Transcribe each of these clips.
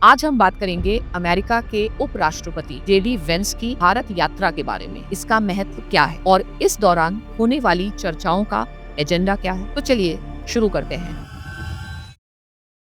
आज हम बात करेंगे अमेरिका के उपराष्ट्रपति जेडी वेंस की भारत यात्रा के बारे में। इसका महत्व क्या है और इस दौरान होने वाली चर्चाओं का एजेंडा क्या है। तो चलिए शुरू करते हैं।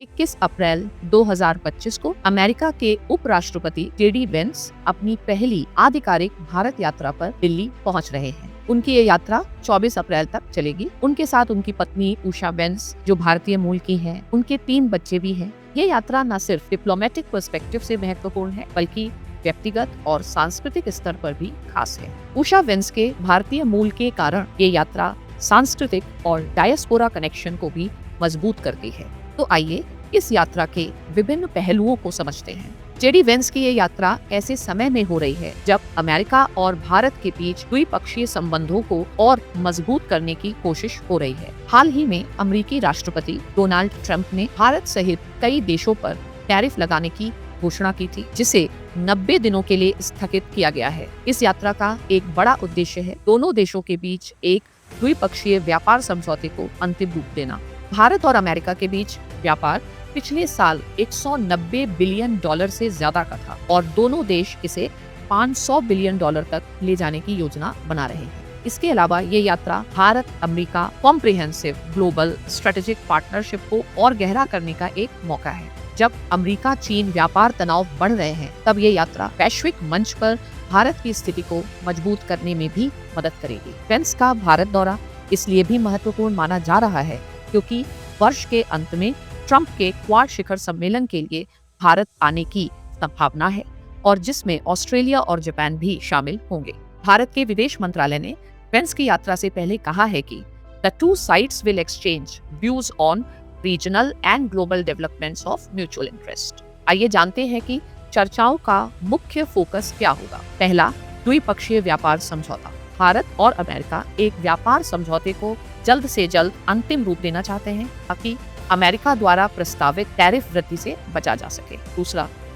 21 अप्रैल 2025 को अमेरिका के उपराष्ट्रपति जेडी वेंस अपनी पहली आधिकारिक भारत यात्रा पर दिल्ली पहुंच रहे हैं। उनकी ये यात्रा 24 अप्रैल तक चलेगी। उनके साथ उनकी पत्नी उषा वेंस, जो भारतीय मूल की हैं, उनके 3 बच्चे भी हैं। ये यात्रा न सिर्फ डिप्लोमेटिक पर्सपेक्टिव से महत्वपूर्ण है, बल्कि व्यक्तिगत और सांस्कृतिक स्तर पर भी खास है। उषा वेंस के भारतीय मूल के कारण ये यात्रा सांस्कृतिक और डायस्पोरा कनेक्शन को भी मजबूत करती है। तो आइए इस यात्रा के विभिन्न पहलुओं को समझते हैं। जेडी वेंस की ये यात्रा ऐसे समय में हो रही है जब अमेरिका और भारत के बीच द्विपक्षीय संबंधों को और मजबूत करने की कोशिश हो रही है। हाल ही में अमेरिकी राष्ट्रपति डोनाल्ड ट्रंप ने भारत सहित कई देशों पर टैरिफ लगाने की घोषणा की थी, जिसे 90 दिनों के लिए स्थगित किया गया है। इस यात्रा का एक बड़ा उद्देश्य है दोनों देशों के बीच एक द्विपक्षीय व्यापार समझौते को अंतिम रूप देना। भारत और अमेरिका के बीच व्यापार पिछले साल 190 बिलियन डॉलर से ज्यादा का था और दोनों देश इसे 500 बिलियन डॉलर तक ले जाने की योजना बना रहे हैं। इसके अलावा ये यात्रा Bharat America comprehensive global strategic partnership को और गहरा करने का एक मौका है। जब अमेरिका चीन व्यापार तनाव बढ़ रहे हैं, तब ये यात्रा वैश्विक मंच पर भारत की स्थिति को मजबूत करने में भी मदद करेगी। वेंस का भारत दौरा इसलिए भी महत्वपूर्ण माना जा रहा है क्योंकि वर्ष के अंत में ट्रंप के क्वाड शिखर सम्मेलन के लिए भारत आने की संभावना है और जिसमें ऑस्ट्रेलिया और जापान भी शामिल होंगे। भारत के विदेश मंत्रालय ने वेंस की यात्रा से पहले कहा है कि the two sides will exchange views on regional and global developments of mutual interest. आइए जानते हैं कि चर्चाओं का मुख्य फोकस क्या होगा। पहला, द्विपक्षीय व्यापार समझौता। भारत और अमेरिका एक व्यापार समझौते को जल्द से जल्द अंतिम रूप देना चाहते हैं ताकि अमेरिका द्वारा प्रस्तावित टैरिफ वृद्धि से बचा जा सके।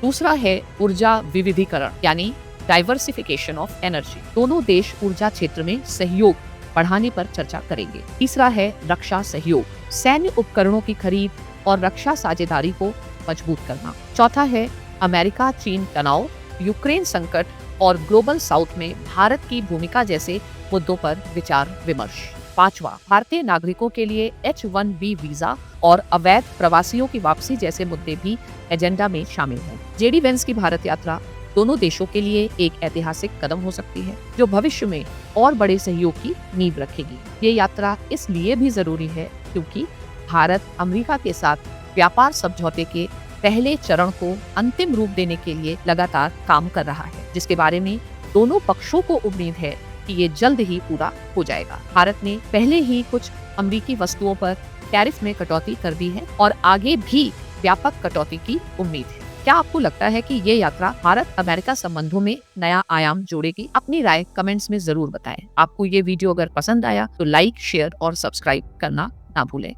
दूसरा है ऊर्जा विविधीकरण, यानी डाइवर्सिफिकेशन ऑफ एनर्जी। दोनों देश ऊर्जा क्षेत्र में सहयोग बढ़ाने पर चर्चा करेंगे। तीसरा है रक्षा सहयोग, सैन्य उपकरणों की खरीद और रक्षा साझेदारी को मजबूत करना। चौथा है अमेरिका चीन तनाव, यूक्रेन संकट और ग्लोबल साउथ में भारत की भूमिका जैसे मुद्दों पर विचार विमर्श। पांचवा, भारतीय नागरिकों के लिए H-1B वीजा और अवैध प्रवासियों की वापसी जैसे मुद्दे भी एजेंडा में शामिल हैं। जेडी वेंस की भारत यात्रा दोनों देशों के लिए एक ऐतिहासिक कदम हो सकती है, जो भविष्य में और बड़े सहयोग की नींव रखेगी। ये यात्रा इसलिए भी जरूरी है क्योंकि भारत अमेरिका के साथ व्यापार समझौते के पहले चरण को अंतिम रूप देने के लिए लगातार काम कर रहा है, जिसके बारे में दोनों पक्षों को उम्मीद है कि ये जल्द ही पूरा हो जाएगा। भारत ने पहले ही कुछ अमेरिकी वस्तुओं पर टैरिफ में कटौती कर दी है और आगे भी व्यापक कटौती की उम्मीद है। क्या आपको लगता है कि ये यात्रा भारत अमेरिका संबंधों में नया आयाम जोड़ेगी? अपनी राय कमेंट्स में जरूर बताएं। आपको ये वीडियो अगर पसंद आया तो लाइक, शेयर और सब्सक्राइब करना ना भूलें।